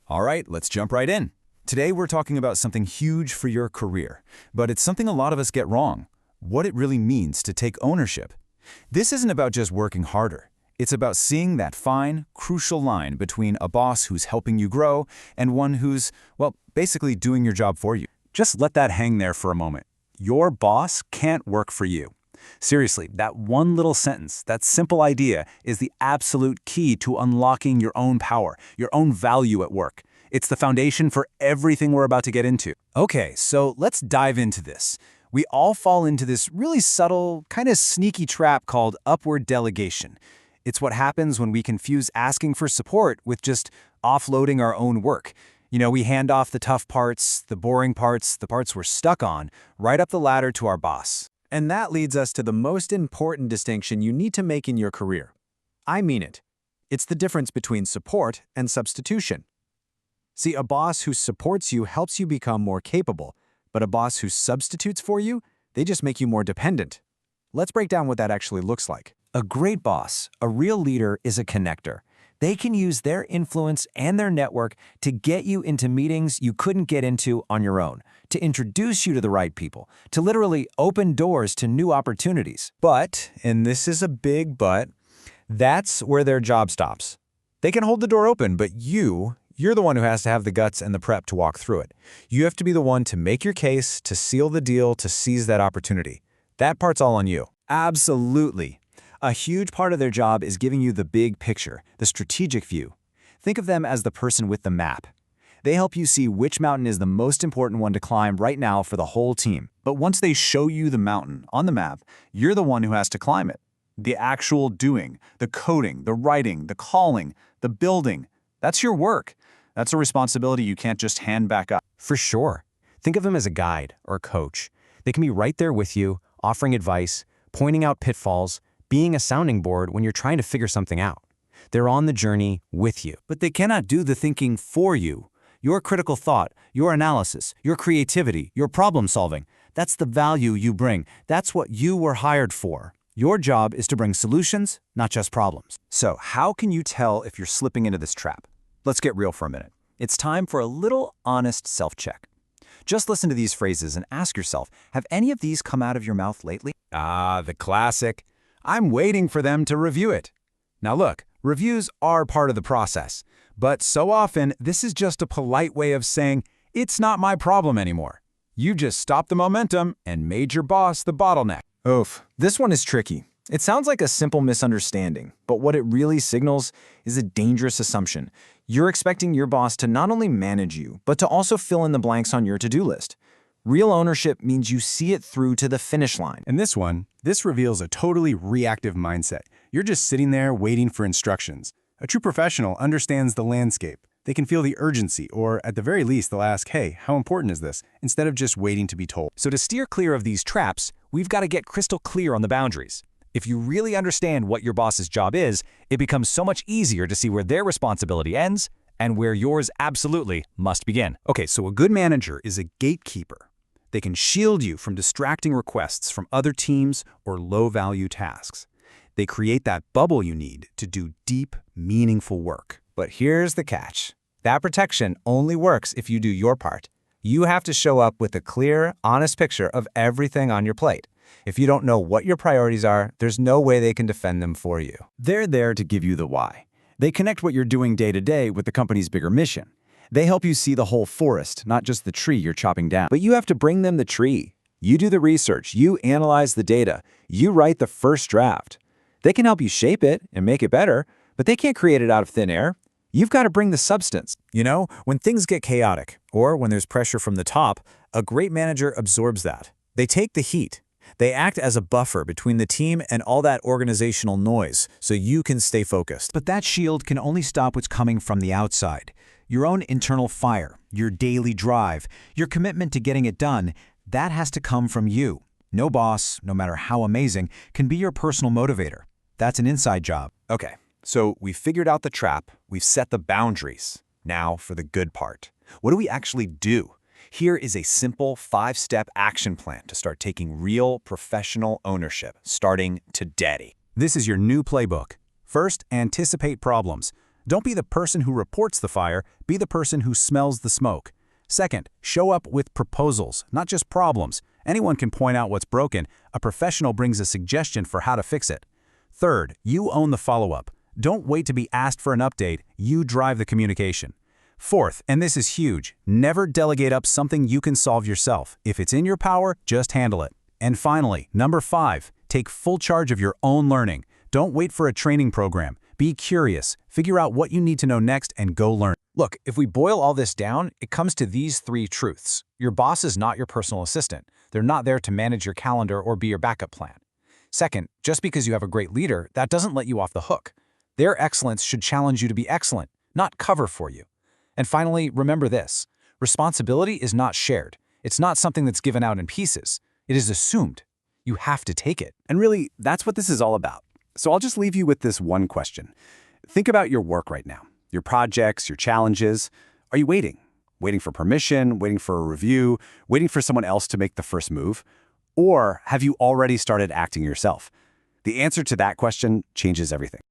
All right, let's jump right in. Today we're talking about something huge for your career, but it's something a lot of us get wrong: what it really means to take ownership. This isn't about just working harder. It's about seeing that fine, crucial line between a boss who's helping you grow and one who's, well, basically doing your job for you. Just let that hang there for a moment. Your boss can't work for you. Seriously, that one little sentence, that simple idea, is the absolute key to unlocking your own power, your own value at work. It's the foundation for everything we're about to get into. Okay, so let's dive into this. We all fall into this really subtle, kind of sneaky trap called upward delegation. It's what happens when we confuse asking for support with just offloading our own work. We hand off the tough parts, the boring parts, the parts we're stuck on, right up the ladder to our boss. And that leads us to the most important distinction you need to make in your career. I mean it. It's the difference between support and substitution. See, a boss who supports you helps you become more capable, but a boss who substitutes for you, they just make you more dependent. Let's break down what that actually looks like. A great boss, a real leader, is a connector. They can use their influence and their network to get you into meetings you couldn't get into on your own, to introduce you to the right people, to literally open doors to new opportunities. But, and this is a big but, that's where their job stops. They can hold the door open, but you're the one who has to have the guts and the prep to walk through it. You have to be the one to make your case, to seal the deal, to seize that opportunity. That part's all on you. Absolutely. A huge part of their job is giving you the big picture, the strategic view. Think of them as the person with the map. They help you see which mountain is the most important one to climb right now for the whole team. But once they show you the mountain on the map, you're the one who has to climb it. The actual doing, the coding, the writing, the calling, the building, that's your work. That's a responsibility you can't just hand back up. For sure. Think of them as a guide or a coach. They can be right there with you, offering advice, pointing out pitfalls, being a sounding board when you're trying to figure something out. They're on the journey with you. But they cannot do the thinking for you. Your critical thought, your analysis, your creativity, your problem solving, that's the value you bring. That's what you were hired for. Your job is to bring solutions, not just problems. So how can you tell if you're slipping into this trap? Let's get real for a minute. It's time for a little honest self-check. Just listen to these phrases and ask yourself, have any of these come out of your mouth lately? The classic. I'm waiting for them to review it. Now look, reviews are part of the process, but so often this is just a polite way of saying, it's not my problem anymore. You just stopped the momentum and made your boss the bottleneck. Oof, this one is tricky. It sounds like a simple misunderstanding, but what it really signals is a dangerous assumption. You're expecting your boss to not only manage you, but to also fill in the blanks on your to-do list. Real ownership means you see it through to the finish line. And this reveals a totally reactive mindset. You're just sitting there waiting for instructions. A true professional understands the landscape. They can feel the urgency, or at the very least, they'll ask, hey, how important is this? Instead of just waiting to be told. So to steer clear of these traps, we've got to get crystal clear on the boundaries. If you really understand what your boss's job is, it becomes so much easier to see where their responsibility ends and where yours absolutely must begin. Okay, so a good manager is a gatekeeper. They can shield you from distracting requests from other teams or low-value tasks. They create that bubble you need to do deep, meaningful work. But here's the catch. That protection only works if you do your part. You have to show up with a clear, honest picture of everything on your plate. If you don't know what your priorities are, there's no way they can defend them for you. They're there to give you the why. They connect what you're doing day to day with the company's bigger mission. They help you see the whole forest, not just the tree you're chopping down. But you have to bring them the tree. You do the research, you analyze the data, you write the first draft. They can help you shape it and make it better, but they can't create it out of thin air. You've got to bring the substance. When things get chaotic, or when there's pressure from the top, a great manager absorbs that. They take the heat. They act as a buffer between the team and all that organizational noise, so you can stay focused. But that shield can only stop what's coming from the outside. Your own internal fire, your daily drive, your commitment to getting it done, that has to come from you. No boss, no matter how amazing, can be your personal motivator. That's an inside job. Okay, so we've figured out the trap, we've set the boundaries. Now for the good part. What do we actually do? Here is a simple 5-step action plan to start taking real professional ownership, starting today. This is your new playbook. First, anticipate problems. Don't be the person who reports the fire, be the person who smells the smoke. Second, show up with proposals, not just problems. Anyone can point out what's broken. A professional brings a suggestion for how to fix it. Third, you own the follow-up. Don't wait to be asked for an update, you drive the communication. Fourth, and this is huge, never delegate up something you can solve yourself. If it's in your power, just handle it. And finally, number 5, take full charge of your own learning. Don't wait for a training program. Be curious, figure out what you need to know next, and go learn. Look, if we boil all this down, it comes to these 3 truths. Your boss is not your personal assistant. They're not there to manage your calendar or be your backup plan. Second, just because you have a great leader, that doesn't let you off the hook. Their excellence should challenge you to be excellent, not cover for you. And finally, remember this. Responsibility is not shared. It's not something that's given out in pieces. It is assumed. You have to take it. And really, that's what this is all about. So I'll just leave you with this one question. Think about your work right now, your projects, your challenges. Are you waiting? Waiting for permission, waiting for a review, waiting for someone else to make the first move? Or have you already started acting yourself? The answer to that question changes everything.